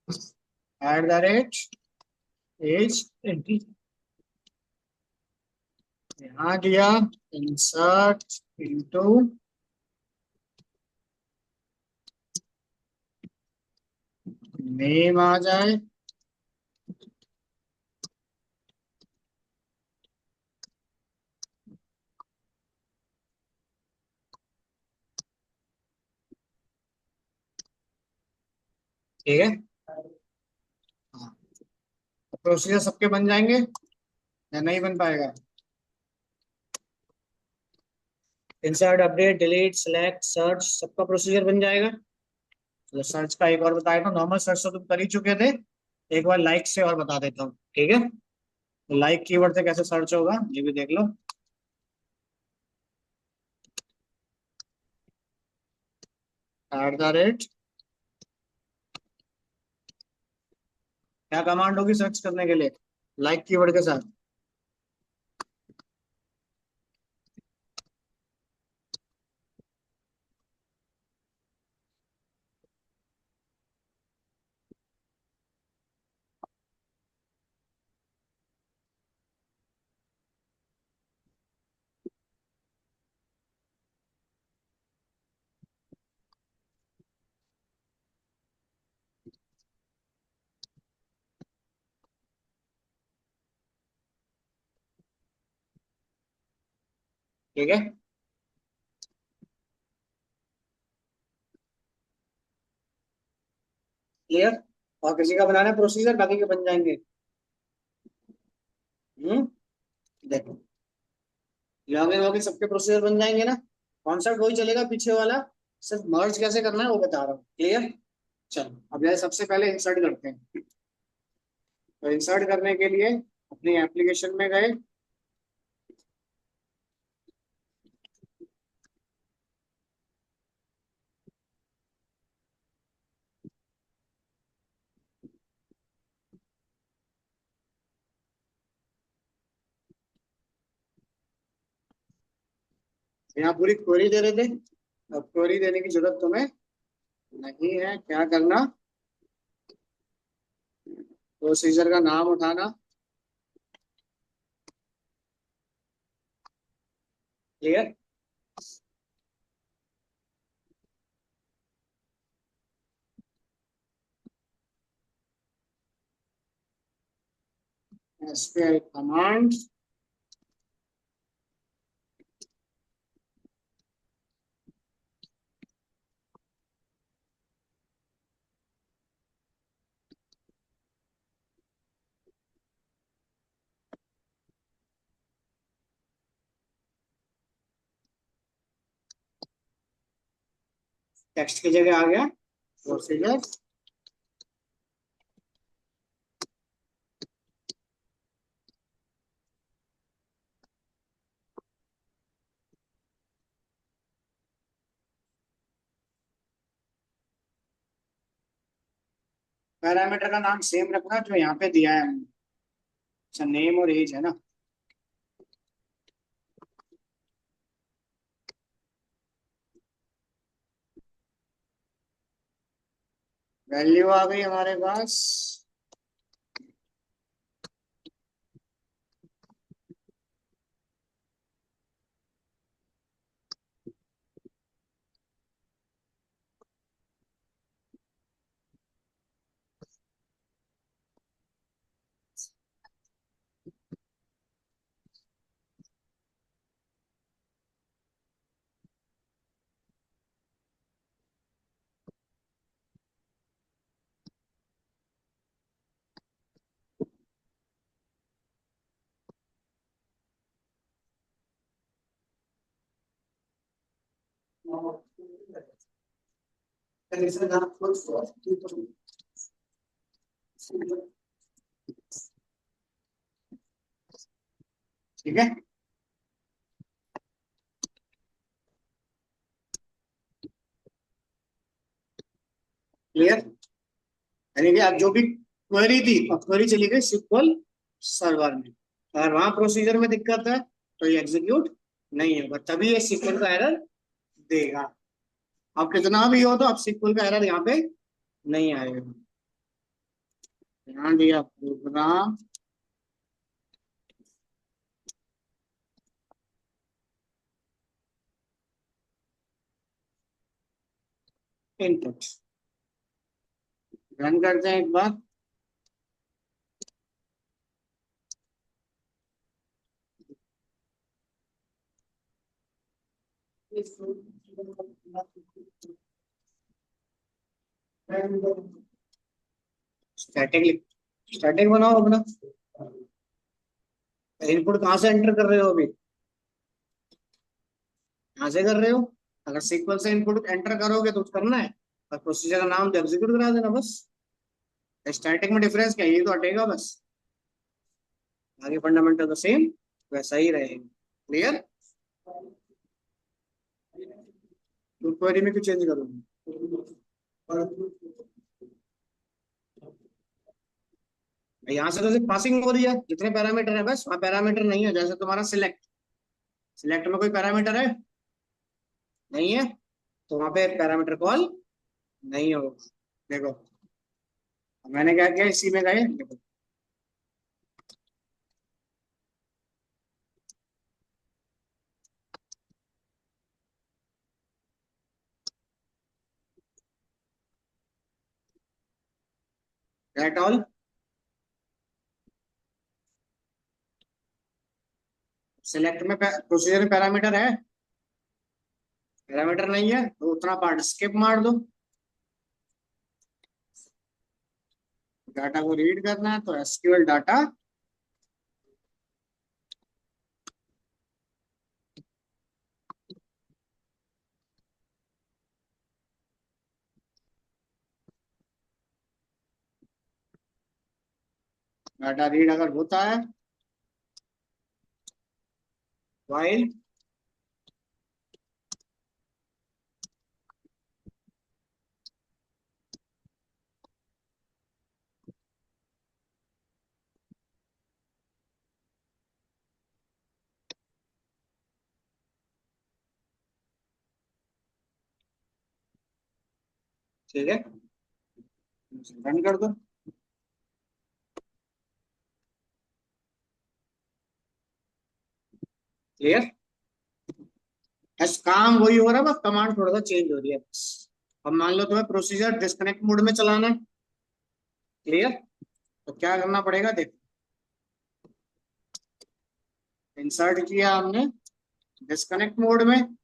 Eight the rate as entry यहाँ दिया, insert into name आ जाए, ठीक है। हाँ, प्रोसीजर सबके बन जाएंगे या नहीं बन पाएगा? Insert, update, delete, select, search, सबका प्रोसीजर बन जाएगा। चलो सर्च का एक और बताया था, नॉर्मल सर्च तो तुम कर ही चुके थे, एक बार लाइक से और बता देता हूँ, ठीक है। लाइक कीवर्ड से कैसे सर्च होगा ये भी देख लो। एट द रेट, क्या कमांड होगी सर्च करने के लिए लाइक कीवर्ड के साथ? ठीक है, क्लियर। और किसी का बनाना है प्रोसीजर, बाकी के बन जाएंगे। हम्म, देखो, लॉगिन होगी सबके प्रोसीजर बन जाएंगे ना। कॉन्सेप्ट वही चलेगा पीछे वाला, सिर्फ मर्ज कैसे करना है वो बता रहा हूँ, क्लियर। चलो अब यह सबसे पहले इंसर्ट करते हैं। तो इंसर्ट करने के लिए अपनी एप्लीकेशन में गए, यहाँ पूरी क्वेरी दे रहे थे। अब क्वेरी देने की जरूरत तुम्हें नहीं है, क्या करना, प्रोसीजर का नाम उठाना, क्लियर। एसपीआई कमांड, टेक्स्ट की जगह आ गया प्रोसीजर। पैरामीटर का नाम सेम रखना जो यहाँ पे दिया है हमने। अच्छा, नेम और एज है ना। वैल्यू आ गई हमारे पास। ठीक है, क्लियर। यानी कि अब जो भी क्वेरी थी, अब क्वेरी चली गई सिक्वल सर्वर में। अगर वहां प्रोसीजर में दिक्कत है तो ये एग्जीक्यूट नहीं होगा, तभी ये सिक्वल का एरर देगा। अब कितना भी हो तो अब सिक्वल का एरर यहाँ पे नहीं आएगा। यहाँ दिया प्रोग्राम इनपुट, रन करते हैं एक बार। स्टैटिक, स्टैटिक बनाओ अपना। इनपुट कहाँ से एंटर कर रहे हो अभी? यहाँ से कर रहे हो। अगर सीक्वल से इनपुट एंटर करोगे तो करना है, और प्रोसीजर का नाम तो एग्जीक्यूट करा देना बस। स्टैटिक में डिफरेंस क्या है, ये तो हटेगा बस, आगे फंडामेंटल तो सेम वैसा ही रहेगा। क्लियर? तो क्वेरी में क्यों चेंज करोगे? यहाँ से तो सिर्फ पासिंग हो रही है, जितने पैरामीटर है बस, वहाँ पैरामीटर नहीं है। जैसे तुम्हारा सिलेक्ट, सिलेक्ट में कोई पैरामीटर है? नहीं है, तो वहां पे पैरामीटर कॉल नहीं होगा। देखो मैंने क्या किया, इसी में गए, देखो दैट ऑल। सिलेक्ट में प्रोसीजर में पैरामीटर है? पैरामीटर नहीं है, तो उतना पार्ट स्किप मार दो। डाटा को रीड करना है तो एसक्यूएल डाटा, डाटा रीड अगर होता है, वाइल ठीक है, रन कर दो। क्लियर? बस काम वही हो रहा है, बस कमांड थोड़ा सा चेंज हो रही है बस। अब मान लो तुम्हें प्रोसीजर डिस्कनेक्ट मोड में चलाना है। क्लियर? तो क्या करना पड़ेगा, देखो इंसर्ट किया हमने डिस्कनेक्ट मोड में,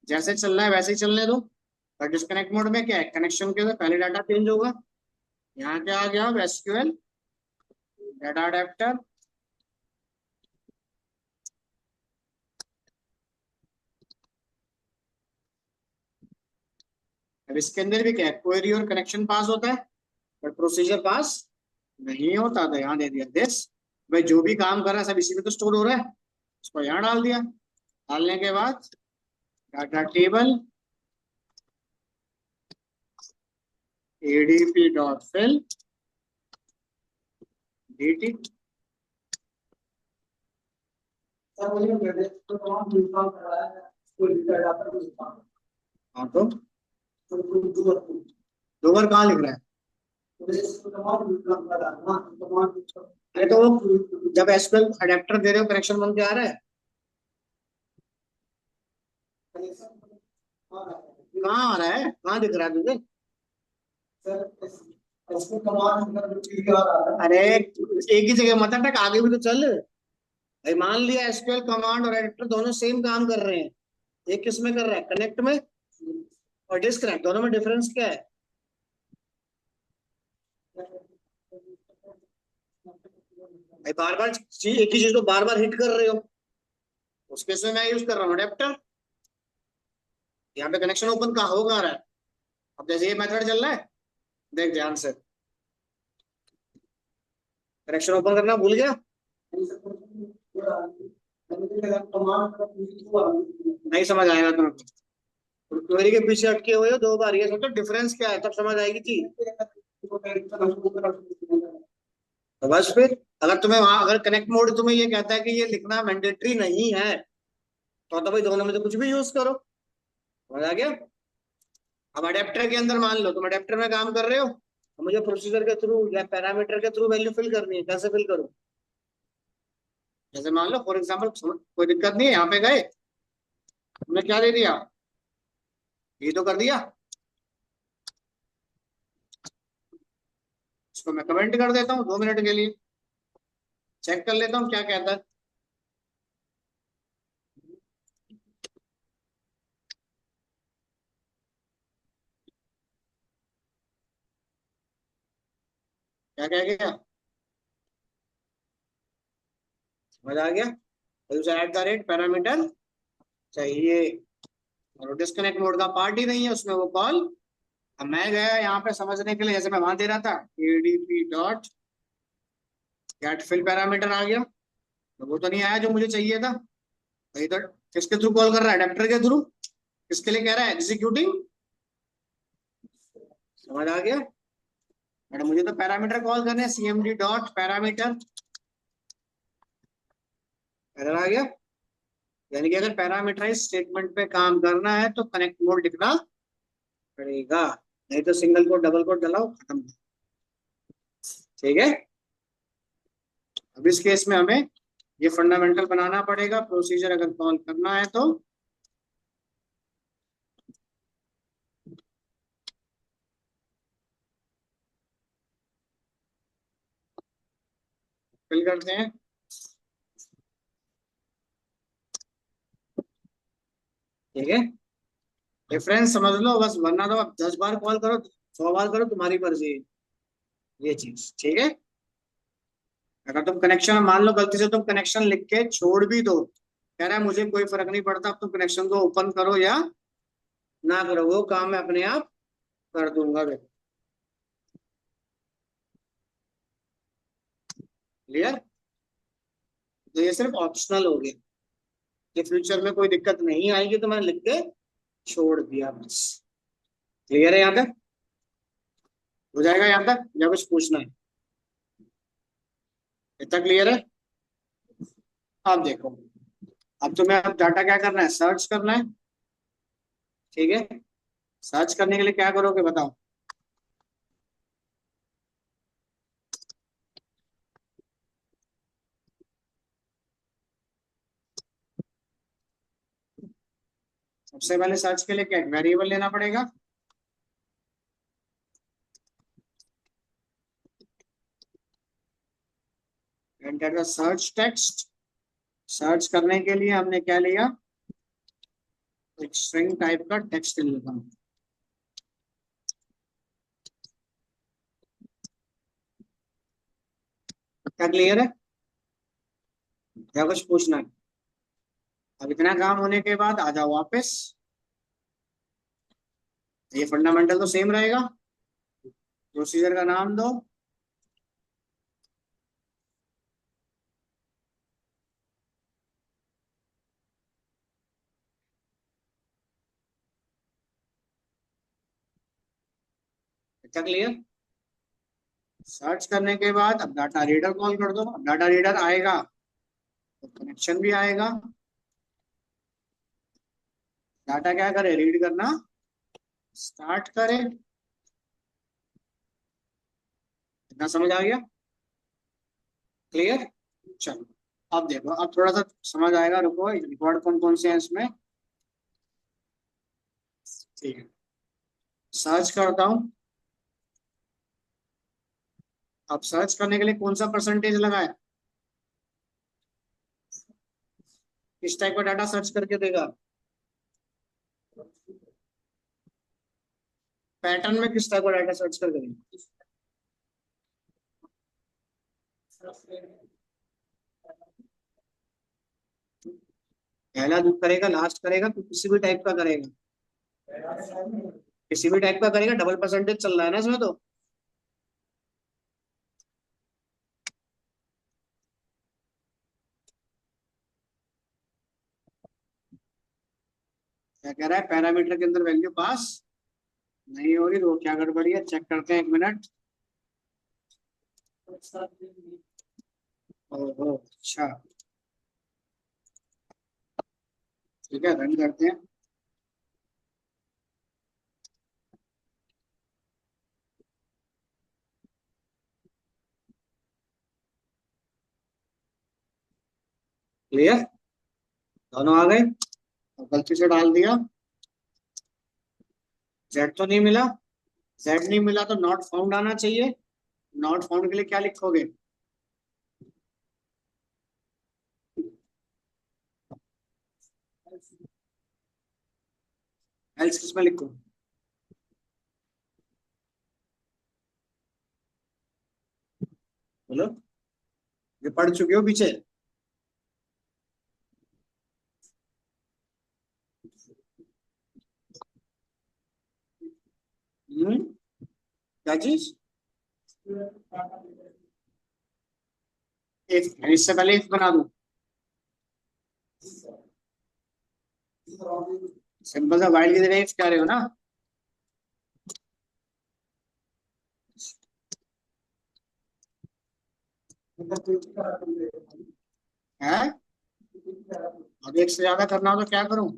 जैसे चल रहा है वैसे ही चलने दो। और डिस्कनेक्ट मोड में क्या है, कनेक्शन के पहले डाटा चेंज होगा। यहाँ क्या आ गया, एसक्यूएल डाटा अडेप्टर, अब इसके अंदर भी क्या है, क्वेरी और कनेक्शन पास होता है, बट प्रोसीजर पास नहीं होता। तो यहाँ दे दिया दिस, भाई जो भी काम कर रहा है सब इसी में तो स्टोर हो रहा है, उसको यहाँ डाल दिया। डालने के बाद data table ADP dot fill dt। हाँ तो दो बार कहाँ लिख रहा है? अरे तो जब एसक्यूएल अडेप्टर दे रहे हो कनेक्शन बन के आ रहा है? कहाँ आ रहा है, कहाँ दिख रहा है तुझे? अरे एक ही जगह मत अटक, आगे भी तो चल भाई। मान लिया एसक्यूएल कमांड और एडिटर दोनों सेम काम कर रहे हैं, एक किस में कर रहा है, कनेक्ट में, और डिस्कनेक्ट, दोनों में डिफरेंस क्या है? भाई बार बार एक ही चीज को बार बार हिट कर रहे हो, उस केस में मैं यूज कर रहा हूँ अडेप्टर। यहाँ पे कनेक्शन ओपन कहाँ होगा रहा है? अब जैसे ये मेथड चल रहा है, देख ध्यान से, कनेक्शन ओपन करना भूल गया, नहीं समझ आएगा तुमको। क्वेरी के पीछे अटके हुए हो दो बार, ये सोचो डिफरेंस क्या है, तब समझ आएगी चीज। तो बस फिर, अगर तुम्हें वहां, अगर कनेक्ट मोड तुम्हें ये कहता है कि ये लिखना मैंडेटरी नहीं है, तो भाई दोनों में से कुछ भी यूज करो। समझ आ गया? अब अडेप्टर के अंदर मान लो तुम अडेप्टर में काम कर रहे हो, मुझे प्रोसीजर के थ्रू या पैरामीटर के थ्रू वैल्यू फिल करनी है, कैसे फिल करूँ? जैसे मान लो फॉर एग्जाम्पल, कोई दिक्कत नहीं है, यहाँ पे गए, हमने क्या दे दिया, ये तो कर दिया, इसको मैं कमेंट कर देता हूँ 2 मिनट के लिए, चेक कर लेता हूँ क्या कहता है। क्या कह गया, समझ आ गया? एट द रेट पैरामीटर चाहिए, और डिस्कनेक्ट मोड का पार्ट ही नहीं है उसमें वो कॉल। अब मैं गया यहाँ पे समझने के लिए, जैसे मैं वहां दे रहा था ADP dot get fill parameter आ गया, तो वो तो नहीं आया जो मुझे चाहिए था। तो इधर किसके थ्रू कॉल कर रहा है, अडेप्टर के थ्रू, किसके लिए कह रहा है, एग्जीक्यूटिंग। समझ आ गया? बट मुझे तो पैरामीटर कॉल करने हैं, सीएमडी डॉट पैरामीटर, एरर आ गया। यानी कि अगर पैरामीटराइज स्टेटमेंट पे काम करना है तो कनेक्ट मोड लिखना पड़ेगा, नहीं तो सिंगल कोड डबल कोड डलाओ, खत्म। ठीक है, अब इस केस में हमें ये फंडामेंटल बनाना पड़ेगा, प्रोसीजर अगर कॉल करना है तो। फिल करते हैं। ठीक है, डिफरेंस समझ लो बस, वरना तो आप 10 बार कॉल करो, 100 बार करो, तुम्हारी मर्जी है, ये चीज। ठीक है, अगर तुम कनेक्शन, मान लो गलती से तुम कनेक्शन लिख के छोड़ भी दो, कह रहा है मुझे कोई फर्क नहीं पड़ता, अब तुम कनेक्शन को ओपन करो या ना करो, वो काम मैं अपने आप कर दूंगा। क्लियर? तो ये सिर्फ ऑप्शनल हो गया, कि फ्यूचर में कोई दिक्कत नहीं आएगी तो मैंने लिख के छोड़ दिया बस। क्लियर है यहाँ तक? हो जाएगा यहाँ तक या कुछ पूछना है? इतना क्लियर है? अब देखो, अब तुम्हें अब डाटा क्या करना है, सर्च करना है। ठीक है, सर्च करने के लिए क्या करोगे बताओ? सबसे पहले सर्च के लिए क्या वेरिएबल लेना पड़ेगा, enter the search text. Search करने के लिए हमने क्या लिया, एक स्ट्रिंग टाइप का टेक्स्ट लिखा। क्या क्लियर है या कुछ पूछना है? अब इतना काम होने के बाद आ जाओ वापस, ये फंडामेंटल तो सेम रहेगा, प्रोसीजर का नाम दो, क्या क्लियर? सर्च करने के बाद अब डाटा रीडर कॉल कर दो, अब डाटा रीडर आएगा तो कनेक्शन भी आएगा, डाटा क्या करे, रीड करना स्टार्ट करे। इतना समझ आ गया? क्लियर? चलो, अब देखो, अब थोड़ा सा समझ आएगा, रुको, रिकॉर्ड कौन कौन से हैं इसमें। ठीक है, सर्च करता हूँ। अब सर्च करने के लिए कौन सा परसेंटेज लगाए, किस टाइप का डाटा सर्च करके देगा, पैटर्न में किस टाइप का डाटा सर्च करके देगा? पहला जो करेगा लास्ट करेगा, तो किसी भी टाइप का करेगा, किसी भी टाइप का करेगा, डबल परसेंटेज चल रहा है ना इसमें तो। क्या कह रहा है, पैरामीटर के अंदर वैल्यू पास नहीं हो रही, तो क्या गड़बड़ी है, चेक करते हैं, 1 मिनट। ओहो, अच्छा, ठीक है, रन करते हैं। क्लियर? दोनों आ गए। और गलती से डाल दिया, जेड तो नहीं मिला। जेड नहीं मिला तो नॉट फाउंड आना चाहिए। नॉट फाउंड के लिए क्या लिखोगे? एल्स किसमें लिखो? बोलो, ये पढ़ चुके हो पीछे? क्या चीज? इफ, इससे पहले इफ बना दूं? सिंपल सा वाइल की जगह इफ कह रहे हो ना? है? अब एक से ज्यादा करना हो तो क्या करूं?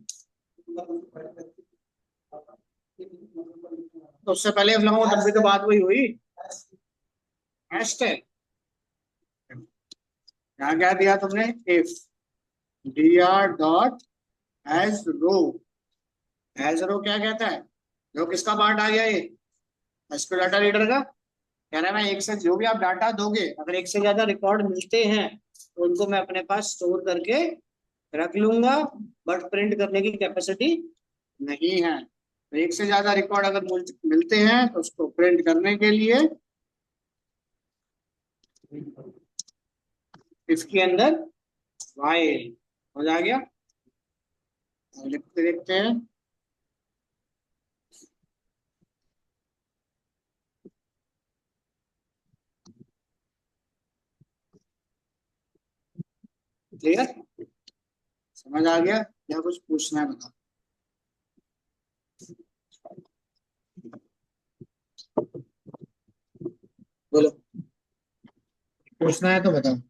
तो उससे पहले इफ लगाऊं तब भी तो बात वही हुई। नेक्स्ट है, यहाँ क्या दिया तुमने? If D R dot has row. Has row क्या कहता है? रो किसका पार्ट आ गया ये? एसक्यूएल डाटा रीडर का। कह रहा है मैं एक से जो भी आप डाटा दोगे, अगर एक से ज्यादा रिकॉर्ड मिलते हैं तो उनको मैं अपने पास स्टोर करके रख लूंगा, बट प्रिंट करने की कैपेसिटी नहीं है। तो एक से ज्यादा रिकॉर्ड अगर मिलते हैं तो उसको प्रिंट करने के लिए इसके अंदर वाइल हो जा गया। लिखते देखते हैं। क्लियर? समझ आ गया या कुछ पूछना है बताओ? बोलो, पूछना है तो बताओ।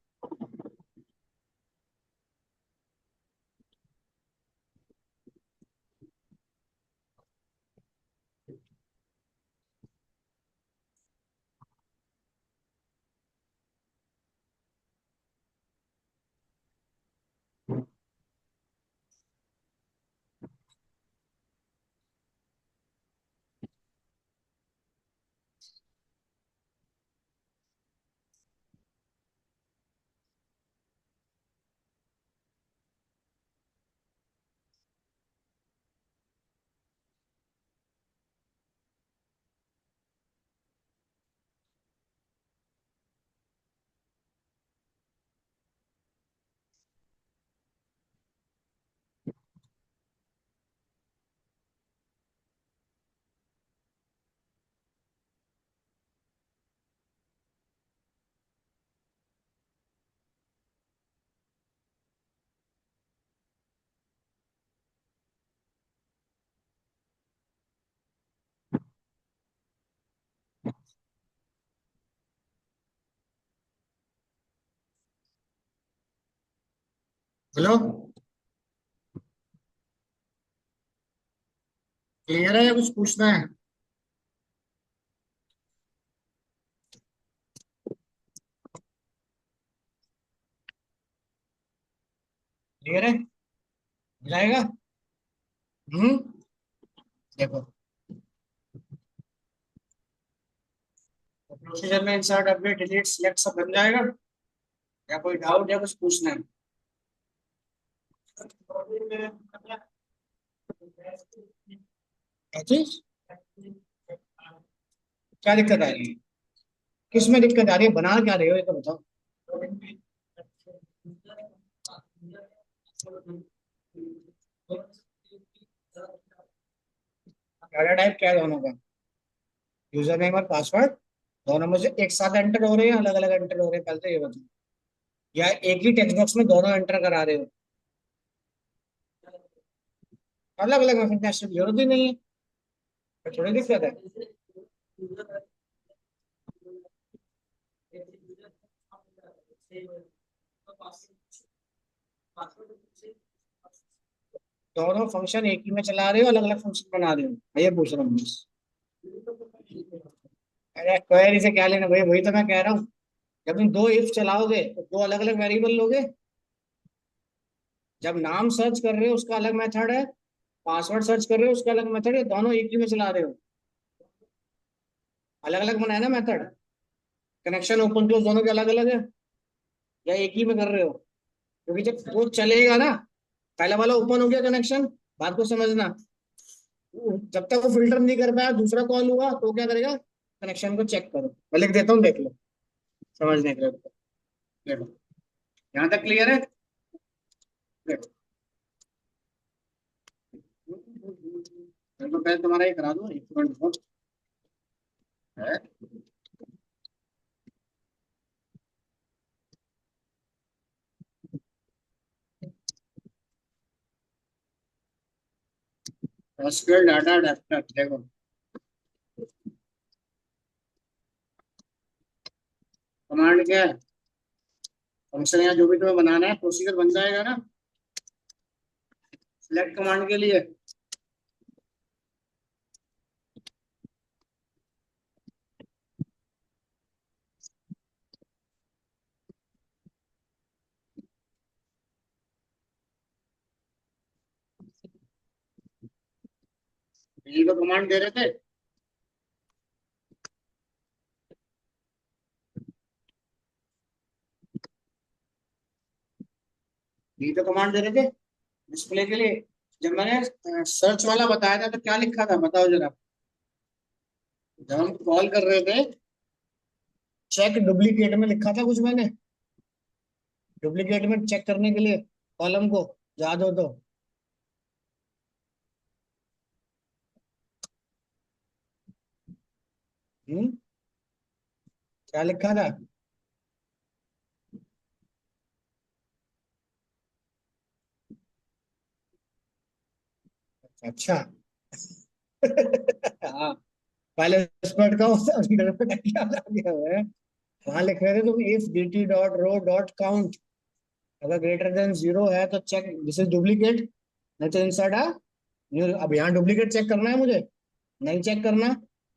हेलो, क्लियर है या कुछ पूछना है? क्लियर है? जाएगा? हम्म। देखो, तो प्रोसीजर में इंसर्ट अपडेट डिलीट सिलेक्ट सब बन जाएगा, या कोई डाउट या कुछ पूछना है? क्या चीज? क्या दिक्कत आ रही है? किस में दिक्कत आ रही है? बना क्या रहे हो ये तो बताओ। डाटा टाइप क्या है दोनों का? यूजर नेम और पासवर्ड दोनों में से एक साथ एंटर हो रहे हैं, अलग अलग एंटर हो रहे हैं? पहले तो ये बताओ। या एक ही टेक्स्ट बॉक्स में दोनों एंटर करा रहे हो? अलग अलग में फिर जरूरत ही नहीं है, तो थोड़ी दिक्कत है। दोनों फंक्शन एक ही में चला रहे हो, अलग अलग फंक्शन बना रहे हो, ये पूछ रहा हूँ बस। अरे क्वेरी से क्या लेना भाई, वही तो मैं कह रहा हूँ। जब तुम दो इफ चलाओगे तो दो अलग अलग वेरिएबल लोगे। जब नाम सर्च कर रहे हो उसका अलग मेथड है, पासवर्ड सर्च कर रहे हो उसका अलग मेथड है, दोनों एक ही में चला रहे हो, अलग अलग बनाया ना मेथड। कनेक्शन ओपन क्लोज दोनों के अलग अलग है या एक ही में कर रहे हो? क्योंकि जब वो चलेगा ना, पहला वाला ओपन हो गया कनेक्शन, बात को समझना, जब तक वो फिल्टर नहीं कर पाया दूसरा कॉल हुआ तो क्या करेगा, कनेक्शन को चेक करो, मैं लिख देता हूँ देख लो समझने के लिए। देखो यहाँ तक क्लियर है? देखो मैं तो पहले तुम्हारा ये करा दूँ, एक मिनट है। एसक्यूएल डाटा अडेप्टर देखो, कमांड क्या है, फंक्शन या जो भी तुम्हें बनाना है प्रोसीजर बन जाएगा ना। सिलेक्ट कमांड के लिए यही तो कमांड दे रहे थे। यही तो कमांड दे रहे थे डिस्प्ले के लिए। जब मैंने सर्च वाला बताया था तो क्या लिखा था बताओ जरा, जब हम कॉल कर रहे थे चेक डुप्लीकेट में लिखा था कुछ मैंने, डुप्लीकेट में चेक करने के लिए कॉलम को, याद हो तो? हम्म, क्या लिखा था? अच्छा हाँ, पहले स्पॉट का होता है अंदर में क्या लगा हुआ है। वहां लिख रहे थे तुम if dt dot row dot count अगर ग्रेटर देन जीरो है तो चेक दिस इज डुप्लीकेट, नहीं तो इंसर्ट है न्यू। अब यहाँ डुप्लीकेट चेक करना है मुझे, नहीं चेक करना,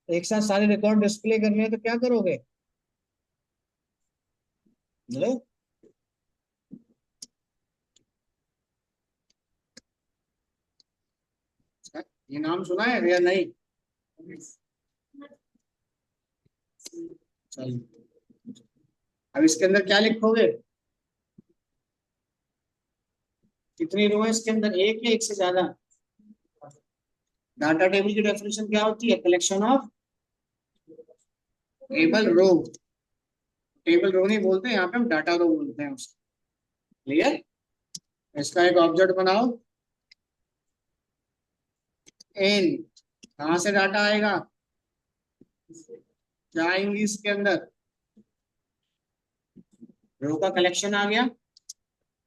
एक साथ सारे रिकॉर्ड डिस्प्ले करने हैं तो क्या करोगे? लो, ये नाम सुना है या नहीं? चलिए, अब इसके अंदर क्या लिखोगे, कितनी रो है इसके अंदर, एक या एक से ज्यादा? डाटा टेबल की डेफिनेशन क्या होती है, collection of table row. Table row नहीं बोलते यहाँ पे, हम डाटा रो बोलते हैं उसको। क्लियर? इसका एक ऑब्जेक्ट बनाओ, एन, कहाँ से डाटा आएगा, क्या आएंगी इसके अंदर, रो का कलेक्शन आ गया।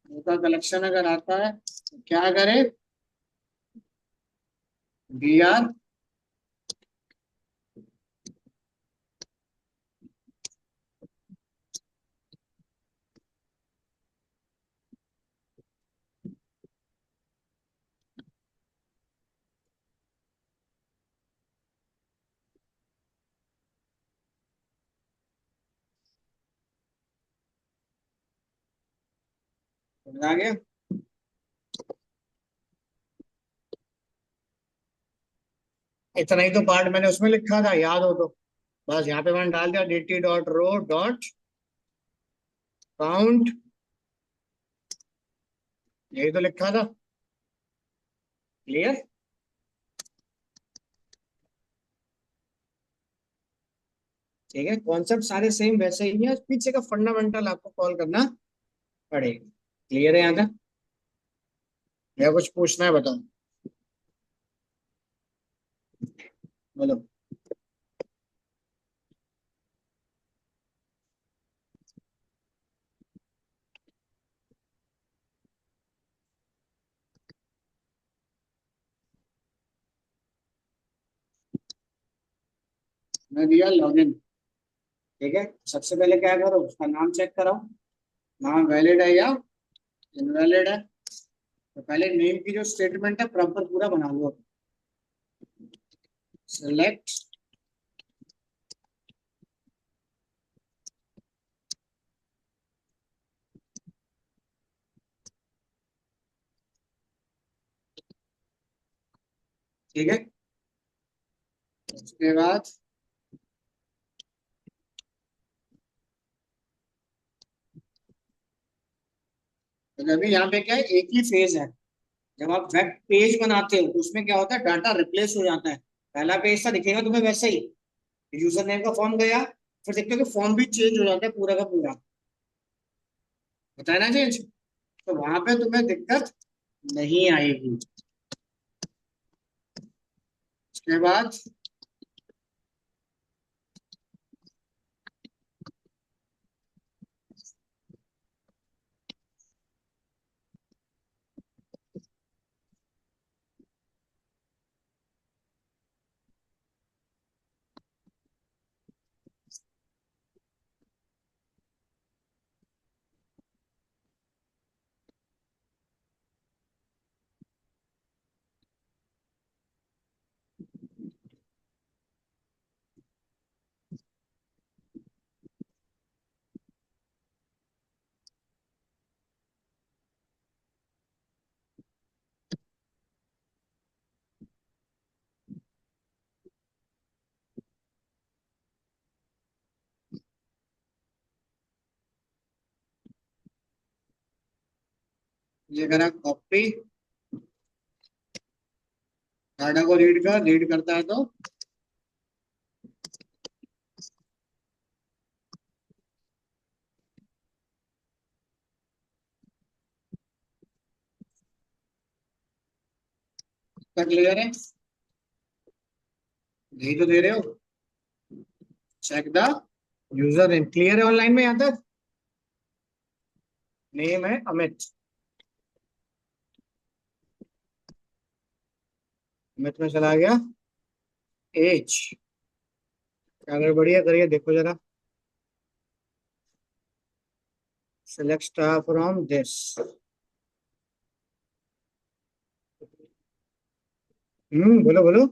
रो का कलेक्शन अगर आता है तो क्या करे, डी आर, आ गया। इतना ही तो पार्ट मैंने उसमें लिखा था, याद हो तो? बस यहाँ पे मैंने डाल दिया dt dot row dot count, यही तो लिखा था। क्लियर? ठीक है, कॉन्सेप्ट सारे सेम वैसे ही है, पीछे का फंडामेंटल आपको कॉल करना पड़ेगा। क्लियर है यहाँ तक? या कुछ पूछना है बताओ, बोलो। मैं दिया लॉगिन, ठीक है। सबसे पहले क्या करो, उसका नाम चेक कराओ, नाम वैलिड है या इनवैलिड है। तो पहले नेम की जो स्टेटमेंट है प्रॉपर पूरा बना लो। सेलेक्ट ठीक है। उसके बाद तो अभी यहाँ पे क्या है, एक ही फेज है। जब आप वेब पेज बनाते हो तो उसमें क्या होता है, डाटा रिप्लेस हो जाता है। पहला पेज सा दिखेगा तुम्हें वैसे ही, यूजर नेम का फॉर्म गया, फिर देखते हो कि फॉर्म भी चेंज हो जाता है पूरा का पूरा, होता है ना चेंज। तो वहां पे तुम्हें दिक्कत नहीं आएगी। उसके बाद ये करा कॉपी, डाटा को रीड करता है तो क्लियर है, यही तो दे रहे हो। Check the user name, clear है ऑनलाइन में यहाँ तक। नेम है अमित, अमित में चला गया। एज, अगर बढ़िया करिए देखो जरा, सिलेक्ट स्टार फ्रॉम दिस। बोलो बोलो।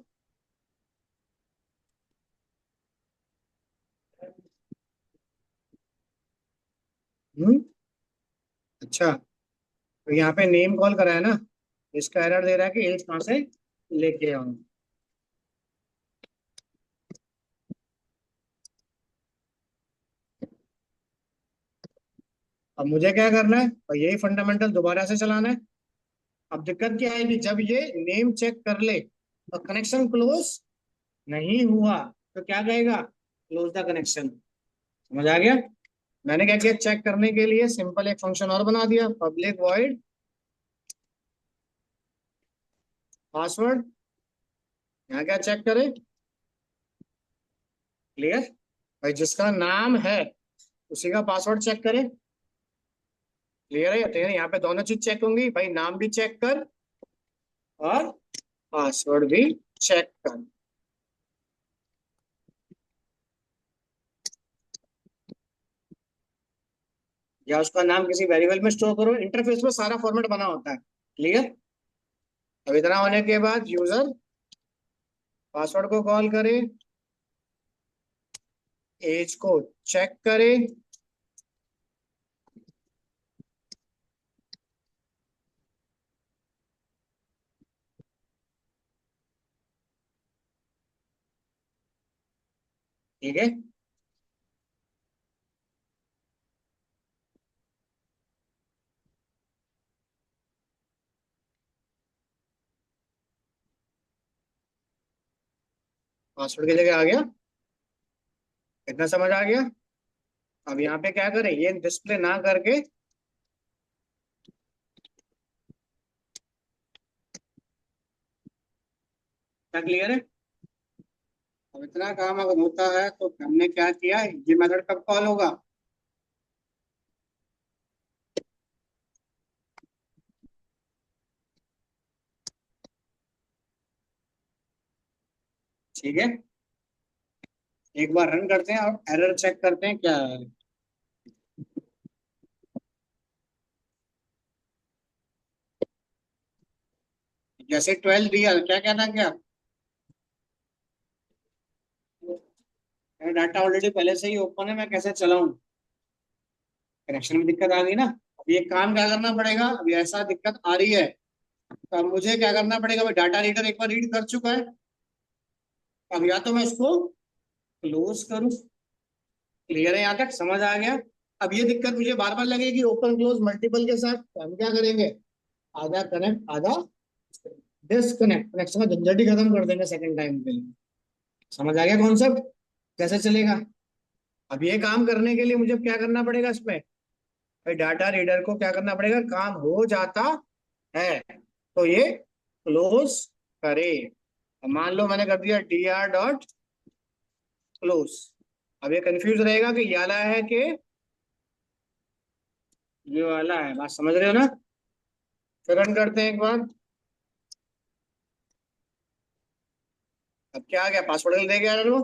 हम्म। अच्छा, तो यहाँ पे नेम कॉल करा है ना, इसका एरर दे रहा है कि एज कहाँ से लेके आऊं। अब मुझे क्या करना है, और यही फंडामेंटल दोबारा से चलाना है। अब दिक्कत क्या आएगी, जब ये नेम चेक कर ले और कनेक्शन क्लोज नहीं हुआ तो क्या कहेगा, क्लोज द कनेक्शन। समझ आ गया। मैंने क्या किया, चेक करने के लिए सिंपल एक फंक्शन और बना दिया, पब्लिक वॉइड पासवर्ड। यहाँ क्या चेक करे, क्लियर। भाई जिसका नाम है उसी का पासवर्ड चेक करे, क्लियर है। तो यहाँ पे दोनों चीज चेक होंगी भाई, नाम भी चेक कर और पासवर्ड भी चेक कर। या उसका नाम किसी वेरिएबल में स्टोर करो, इंटरफेस में सारा फॉर्मेट बना होता है, क्लियर। अब इतना होने के बाद यूजर पासवर्ड को कॉल करे, एज को चेक करे, ठीक है। पासवर्ड की जगह आ गया, इतना समझ आ गया। अब यहाँ पे क्या करें, ये डिस्प्ले ना करके, क्या क्लियर है। अब इतना काम अगर होता है तो हमने क्या किया, ये मेथड कब कॉल होगा, ठीक है। एक बार रन करते हैं और एरर चेक करते हैं क्या है। जैसे 12 दिया क्या कहना क्या, डाटा ऑलरेडी पहले से ही ओपन है, मैं कैसे चलाऊं, कनेक्शन में दिक्कत आ गई ना। अब ये काम क्या करना पड़ेगा, अभी ऐसा दिक्कत आ रही है तो अब मुझे क्या करना पड़ेगा भाई, डाटा रीडर एक बार रीड कर चुका है, अब या तो मैं इसको क्लोज करूं। क्लियर है, यहाँ तक समझ आ गया। अब ये दिक्कत मुझे बार बार लगेगी ओपन क्लोज मल्टीपल के साथ, तो हम क्या करेंगे, आधा कनेक्ट आधा डिसकनेक्ट, कनेक्शन का झंझट ही खत्म कर देंगे सेकंड टाइम के लिए। समझ आ गया कॉन्सेप्ट कैसे चलेगा। अब ये काम करने के लिए मुझे क्या करना पड़ेगा इसमें भाई, डाटा रीडर को क्या करना पड़ेगा, काम हो जाता है तो ये क्लोज करे। अब मान लो मैंने कर दिया dr क्लोज। अब ये कंफ्यूज रहेगा कि ये वाला है कि ये वाला है, बात समझ रहे हो ना। फिर रन करते हैं एक बार। अब क्या आ गया, पासवर्ड दे गया वो,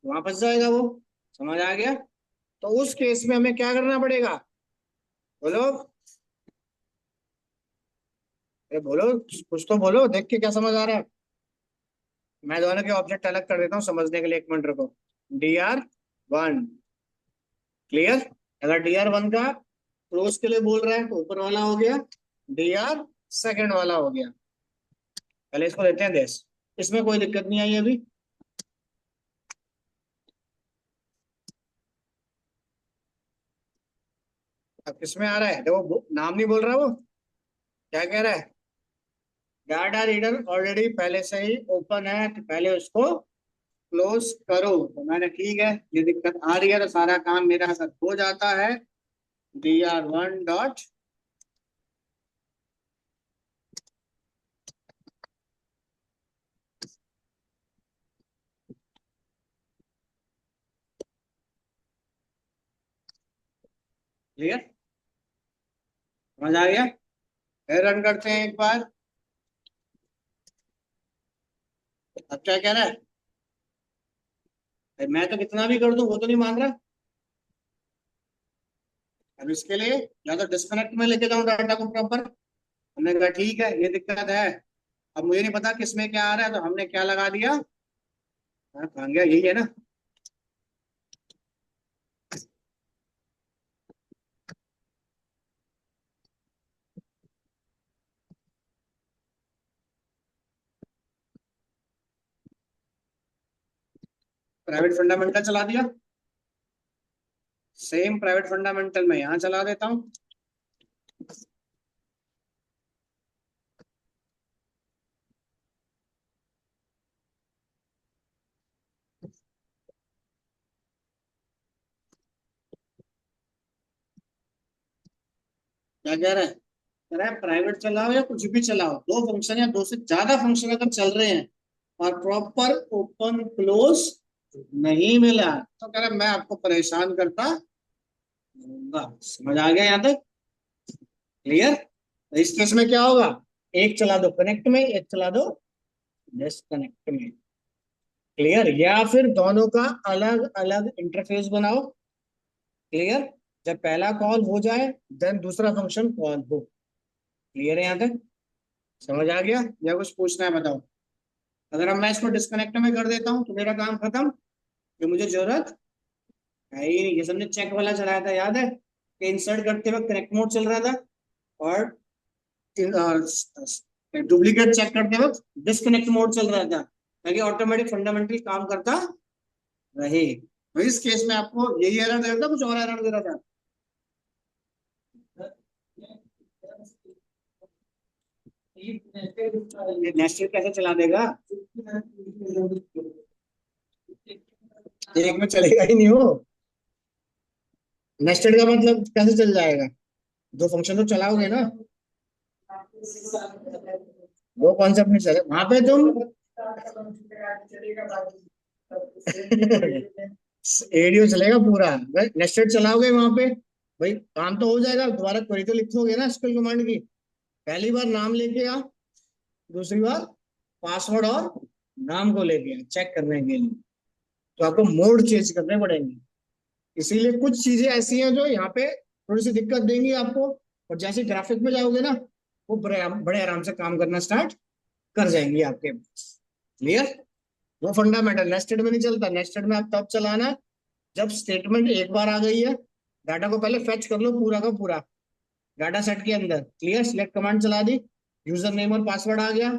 वहां फंस जाएगा वो। समझ आ गया। तो उस केस में हमें क्या करना पड़ेगा, बोलो, अरे बोलो, कुछ तो बोलो, देख के क्या समझ आ रहा है। मैं दोनों के ऑब्जेक्ट अलग कर देता हूँ समझने के लिए, एक मिनट रुको। dr1 clear. अगर dr1 का क्लोज के लिए बोल रहा है तो ऊपर वाला हो गया, dr सेकंड वाला हो गया। पहले इसको देते हैं देश, इसमें कोई दिक्कत नहीं आई अभी। अब किसमें आ रहा है, देखो नाम नहीं बोल रहा वो, क्या कह रहा है, डाटा रीडर ऑलरेडी पहले से ही ओपन है तो पहले उसको क्लोज करो। तो मैंने ठीक है, ये दिक्कत आ रही है तो सारा काम मेरा अगर हो जाता है, dr1 डॉट क्लियर, समझ आ गया। फिर रन करते हैं एक बार। अब क्या कह रहा है, भाई मैं तो कितना भी कर दूं वो तो नहीं मान रहा। अब इसके लिए या तो डिस्कनेक्ट में लेके जाऊं डाटा को प्रॉपर। हमने कहा ठीक है ये दिक्कत है, अब मुझे नहीं पता किसमें क्या आ रहा है तो हमने क्या लगा दिया, हाँ कहाँ गया, यही है ना। प्राइवेट फंडामेंटल चला दिया, सेम प्राइवेट फंडामेंटल में यहाँ चला देता हूँ। क्या कह रहा है प्राइवेट चलाओ या कुछ भी चलाओ, दो फंक्शन या दो से ज्यादा फंक्शन अगर चल रहे हैं और प्रॉपर ओपन क्लोज नहीं मिला तो कह रहा है, मैं आपको परेशान करता रहूंगा। समझ आ गया यहाँ तक, क्लियर। तो इस केस में क्या होगा, एक चला दो कनेक्ट में, एक चला दो डिस्कनेक्ट में। क्लियर, या फिर दोनों का अलग अलग इंटरफेस बनाओ। क्लियर, जब पहला कॉल हो जाए देन दूसरा फंक्शन कॉल हो। क्लियर है यहाँ तक, समझ आ गया या कुछ पूछना है बताओ। अगर अब मैं इसको डिस्कनेक्ट में कर देता हूँ तो मेरा काम खत्म, ये मुझे जरूरत है ही नहीं। ये सबने चेक वाला चलाया था याद है, कि इंसर्ट करते वक्त कनेक्ट मोड चल रहा था और डुप्लीकेट चेक करते वक्त डिस्कनेक्ट मोड चल रहा था, ताकि ऑटोमेटिक फंडामेंटल काम करता रहे। तो इस केस में आपको यही एरर दे रहा था, कुछ और एरर दे रहा था। ये नेस्टेड कैसे चला देगा, एक में चलेगा ही नहीं वो। नेस्टेड का मतलब कैसे चल जाएगा, दो फंक्शन तो चलाओगे ना, वो कॉन्सेप्ट नहीं चले वहां पे तुम। एडियो चलेगा पूरा, नेस्टेड चलाओगे वहां पे भाई, काम तो हो जाएगा, दोबारा क्वेरी तो लिखोगे ना स्किल कमांड की। पहली बार नाम लेके आ, दूसरी बार पासवर्ड और नाम को लेके आ चेक करने के लिए, तो आपको मोड चेंज करने पड़ेंगे। इसीलिए कुछ चीजें ऐसी हैं जो यहाँ पे थोड़ी सी दिक्कत देंगी आपको, और जैसे ग्राफिक में जाओगे ना वो बड़े आराम से काम करना स्टार्ट कर जाएंगे आपके पास। क्लियर, वो फंडामेंटल नेस्टेड में नहीं चलता। नेस्टेड में आप तब चलाना जब स्टेटमेंट एक बार आ गई है, डाटा को पहले फेच कर लो पूरा का पूरा डाटा सेट के अंदर। क्लियर, सिलेक्ट कमांड चला दी, यूजर नेम और पासवर्ड आ गया,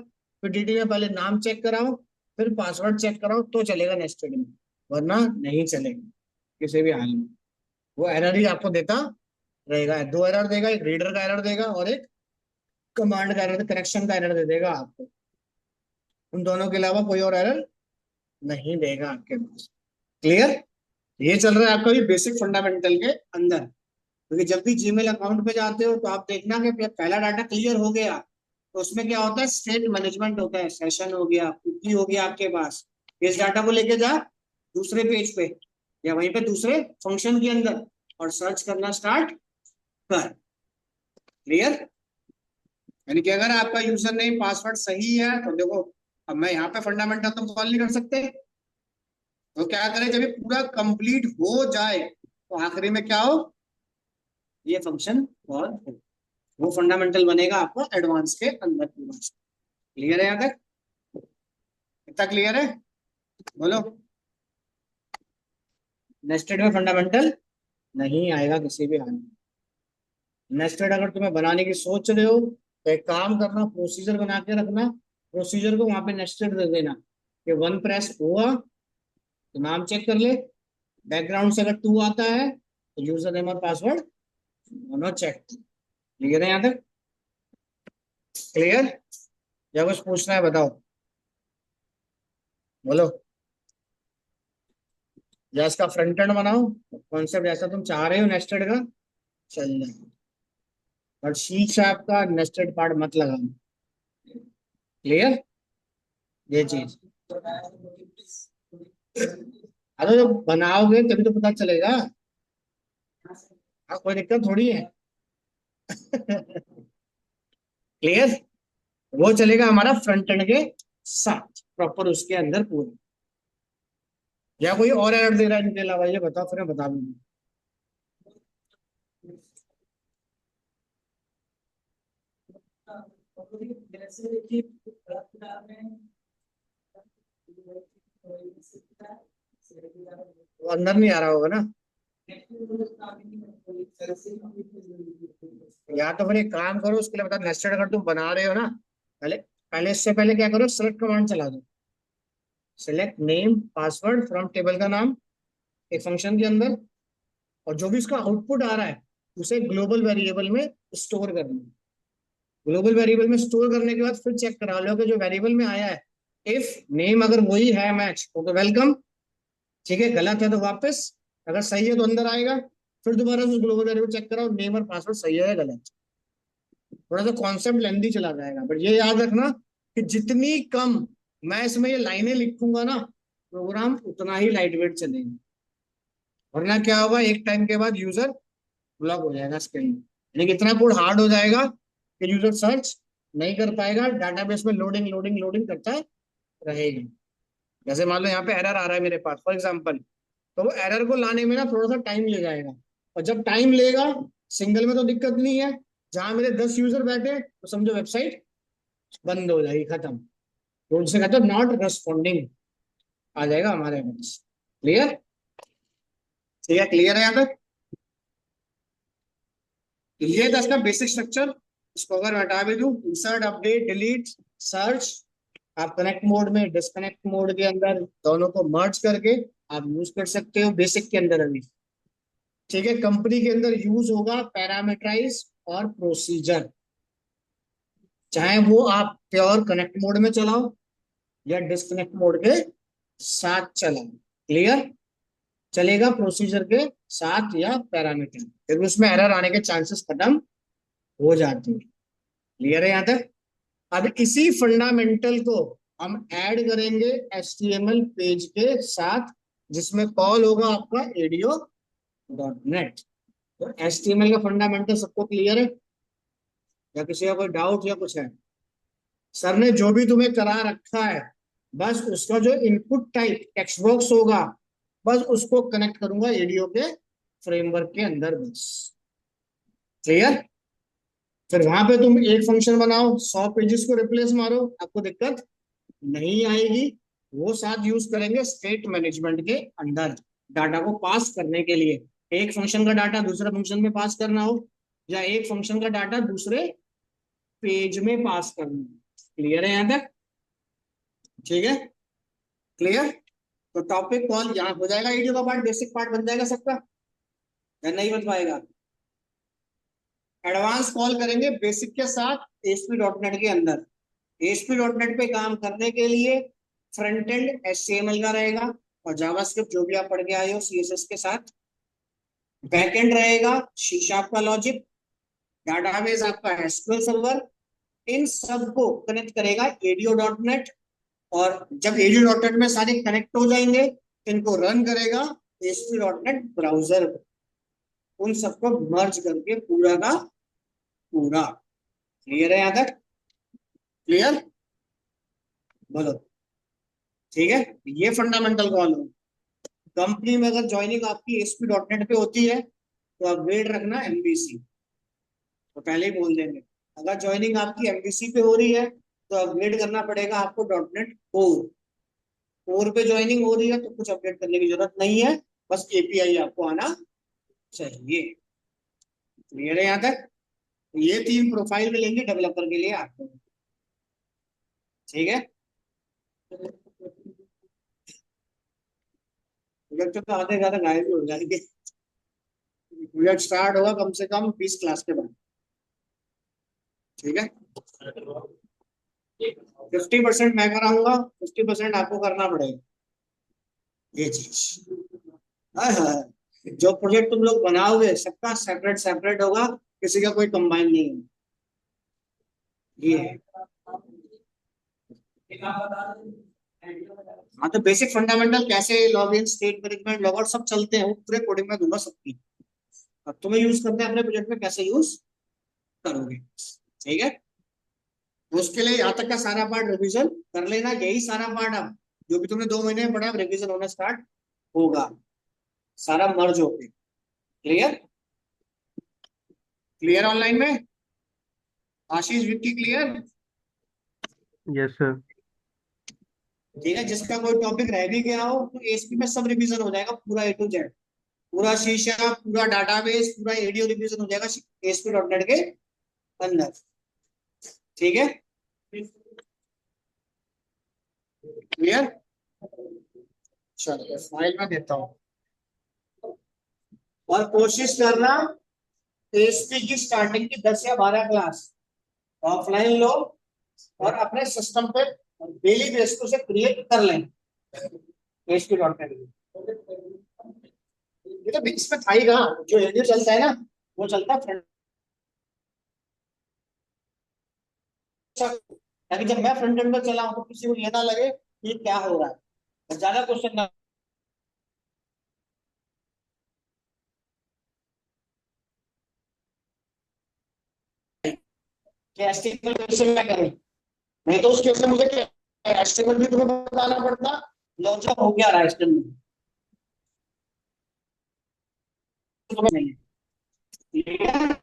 फिर डीटी में पहले नाम चेक कराओ, फिर पासवर्ड चेक कराओ तो चलेगा नेस्टेड में, वरना नहीं चलेगा किसी भी हाल में। वो एरर ही आपको देता रहेगा, दो एरर देगा, एक रीडर का एरर देगा और एक कमांड का एरर, कनेक्शन का एरर दे देगा आपको। उन दोनों के अलावा कोई और एरर नहीं देगा आपके पास। क्लियर? ये चल रहा है आपका भी बेसिक फंडामेंटल के अंदर। क्योंकि जब भी जीमेल अकाउंट पे जाते हो तो आप देखना कि पहला डाटा क्लियर हो गया, तो उसमें क्या होता है, स्टेट मैनेजमेंट होता है, सेशन हो गया, कुकी हो गया आपके पास। इस डाटा को लेके जा दूसरे पेज पे या वहीं पे दूसरे फंक्शन के अंदर और सर्च करना स्टार्ट कर। क्लियर? यानी कि अगर आपका यूजर नेम पासवर्ड सही है तो देखो, अब मैं यहाँ पे फंडामेंटल तो कॉल नहीं कर सकते, तो क्या करें, जब ये पूरा कंप्लीट हो जाए तो आखिरी में क्या हो, ये फंक्शन कॉल हो, वो फंडामेंटल बनेगा आपको एडवांस के अंदर पूरा। क्लियर है यहाँ तक? इतना क्लियर है? बोलो। नेस्टेड में फंडामेंटल नहीं आएगा किसी भी हाल में। नेस्टेड अगर तुम्हें बनाने की सोच रहे हो तो एक काम करना, प्रोसीजर बना के रखना, प्रोसीजर को वहां पे नेस्टेड दे देना कि वन प्रेस हुआ तो नाम चेक कर ले, बैकग्राउंड से अगर टू आता है तो यूजर नेम और पासवर्ड दोनों चेक। क्लियर है यहाँ तक? क्लियर? या कुछ पूछना है बताओ, बोलो। या इसका फ्रंट एंड बनाओ, कॉन्सेप्ट जैसा तुम चाह रहे हो नेस्टेड का चल जाए, बट सी शार्प का नेस्टेड पार्ट मत लगाओ। क्लियर? ये चीज, अरे जब बनाओगे तभी तो पता चलेगा। हाँ, कोई दिक्कत थोड़ी है। क्लियर? वो चलेगा हमारा फ्रंट एंड के साथ प्रॉपर उसके अंदर पूरा। या कोई और एरर दे रहा है इनके अलावा, ये बताओ फिर मैं बता दूंगा। वो अंदर नहीं आ रहा होगा ना, या तो फिर एक काम करो, उसके लिए बता, नेस्टेड अगर तुम बना रहे हो ना, पहले पहले इससे पहले क्या करो, सेलेक्ट कमांड चला दो। Select name password from table का नाम एक फंक्शन के अंदर, और जो भी इसका आउटपुट आ रहा है उसे ग्लोबल वेरिएबल में स्टोर करना। ग्लोबल वेरिएबल में स्टोर करने के बाद फिर चेक करा लो कि जो वेरिएबल में आया है, इफ नेम अगर वही है मैच तो वेलकम, ठीक है, गलत है तो वापस, अगर सही है तो अंदर आएगा। फिर दोबारा से ग्लोबल वेरिएबल चेक कराओ, नेम और पासवर्ड सही है या गलत। थोड़ा सा कॉन्सेप्ट लेंदी चला जाएगा, बट ये याद रखना कि जितनी कम मैं इसमें ये लाइनें लिखूंगा ना, प्रोग्राम उतना ही लाइट वेट चलेगा, वरना क्या होगा, एक टाइम के बाद यूजर ब्लॉक हो जाएगा स्क्रीन। यानी कि इतना कोड हार्ड हो जाएगा कि यूजर सर्च नहीं कर पाएगा, डाटाबेस में लोडिंग लोडिंग लोडिंग करता रहेगा। जैसे मान लो यहाँ पे एरर आ रहा है मेरे पास फॉर एग्जाम्पल, तो वो एरर को लाने में ना थोड़ा सा टाइम ले जाएगा, और जब टाइम लेगा, सिंगल में तो दिक्कत नहीं है, जहां मेरे 10 यूजर बैठे तो समझो वेबसाइट बंद हो जाएगी, खत्म। तो उनसे कहते हो नॉट रेस्पॉन्डिंग आ जाएगा हमारे पास। क्लियर? ठीक है, क्लियर है यहाँ तक? ये था इसका बेसिक स्ट्रक्चर। इसको अगर मैं हटा भी दूं, इंसर्ट अपडेट डिलीट सर्च, आप कनेक्ट मोड में डिस्कनेक्ट मोड के अंदर दोनों को मर्ज करके आप यूज कर सकते हो बेसिक के अंदर अभी। ठीक है, कंपनी के अंदर यूज होगा पैरामीटराइज और प्रोसीजर, चाहे वो आप प्योर कनेक्ट मोड में चलाओ या डिस्कनेक्ट मोड के साथ चलाओ। क्लियर? चलेगा प्रोसीजर के साथ या पैरामीटर, फिर उसमें एरर आने के चांसेस खत्म हो जाते हैं। क्लियर है यहाँ तक? अब इसी फंडामेंटल को हम ऐड करेंगे HTML पेज के साथ, जिसमें कॉल होगा आपका ADO.net। तो HTML का फंडामेंटल सबको क्लियर है, या किसी का कोई डाउट या कुछ है? सर ने जो भी तुम्हें करा रखा है, बस उसका जो इनपुट टाइप टेक्स्ट बॉक्स होगा, बस उसको कनेक्ट करूंगा ADO के फ्रेमवर्क के अंदर, बस। क्लियर? फिर वहां पे तुम एक फंक्शन बनाओ, 100 पेजेस को रिप्लेस मारो, आपको दिक्कत नहीं आएगी। वो साथ यूज करेंगे स्टेट मैनेजमेंट के अंदर, डाटा को पास करने के लिए। एक फंक्शन का डाटा दूसरे फंक्शन में पास करना हो, या एक फंक्शन का डाटा दूसरे पेज में पास करना है। क्लियर है यहां तक? ठीक है, क्लियर। तो टॉपिक कॉल यहाँ हो जाएगा, वीडियो का पार्ट, बेसिक पार्ट बन जाएगा सबका, या नहीं बन पाएगा? एडवांस कॉल करेंगे बेसिक के साथ ASP.NET के अंदर। ASP.NET पे काम करने के लिए फ्रंट एंड HTML का रहेगा और जावास्क्रिप्ट जो भी आप पढ़ के आए हो CSS के साथ। बैक एंड रहेगा C# का लॉजिक, डाटाबेस आपका SQL सर्वर। इन सबको कनेक्ट करेगा ADO.NET, और जब ADO.NET में सारे कनेक्ट हो जाएंगे इनको रन करेगा ASP.NET ब्राउजर। उन सबको मर्ज करके पूरा का पूरा। क्लियर है यहां तक? क्लियर, बोलो। ठीक है, ये फंडामेंटल कॉल है। कंपनी में अगर ज्वाइनिंग आपकी ASP.NET पे होती है तो अपग्रेड रखना MVC, तो पहले ही बोल देंगे। अगर ज्वाइनिंग आपकी MVC पे हो रही है तो अपग्रेड करना पड़ेगा आपको .NET कोर पे ज्वाइनिंग हो रही है तो कुछ अपडेट करने की जरूरत नहीं है, बस API आपको आना चाहिए। क्लियर है यहाँ तक? ये 3 प्रोफाइल मिलेंगे डेवलपर के लिए आपको। ठीक है, प्रोजेक्ट तो आधे ज्यादा गायब भी हो जाएंगे। प्रोजेक्ट स्टार्ट होगा कम से कम 20 क्लास के बाद। ठीक है, 50% मैं कराऊंगा, 50% आपको करना पड़ेगा ये चीज। हाँ हाँ, जो प्रोजेक्ट तुम लोग बनाओगे सबका सेपरेट सेपरेट होगा, किसी का कोई कंबाइन नहीं है। ये है। हाँ, तो बेसिक फंडामेंटल कैसे log in, state management, log out सब चलते हैं, वो पूरे कोडिंग में दूंगा सबकी। अब तुम्हें यूज करना है अपने प्रोजेक्ट में, कैसे यूज करोगे। ठीक है, तो उसके लिए यहाँ तक का सारा पार्ट रिवीजन कर लेना। यही सारा पार्ट अब जो भी तुमने 2 महीने में पढ़ा रिवीजन होना स्टार्ट होगा, सारा मर्ज होके। क्लियर, क्लियर ऑनलाइन में? आशीष, विक्की, क्लियर? Yes sir. ठीक है, जिसका कोई टॉपिक रह भी गया हो तो ASP में सब रिवीजन हो जाएगा, पूरा A to Z, पूरा शीशा, पूरा डाटाबेस, पूरा ADO रिवीजन हो जाएगा ASP.NET के अंदर। ठीक है, क्लियर? चलो फाइल में देता हूँ, और कोशिश करना ASP की स्टार्टिंग की 10 या 12 क्लास ऑफलाइन लो, और अपने सिस्टम पे डेली बेस पे उसे क्रिएट कर लें ASP.NET। ये तो बीच में था ही कहाँ, जो ADO चलता है ना वो चलता है फ्रंट। ताकि जब मैं फ्रंट एंड पर चला हूं तो किसी को ये ना लगे कि क्या हो रहा है, ज्यादा क्वेश्चन ना। कि HTML कैसे मैं करूं, नहीं तो उसके लिए मुझे क्या HTML भी तुम्हें बताना पड़ता, लॉजिक हो क्या रहा है HTML में, तुम्हें नहीं है। ठीक है,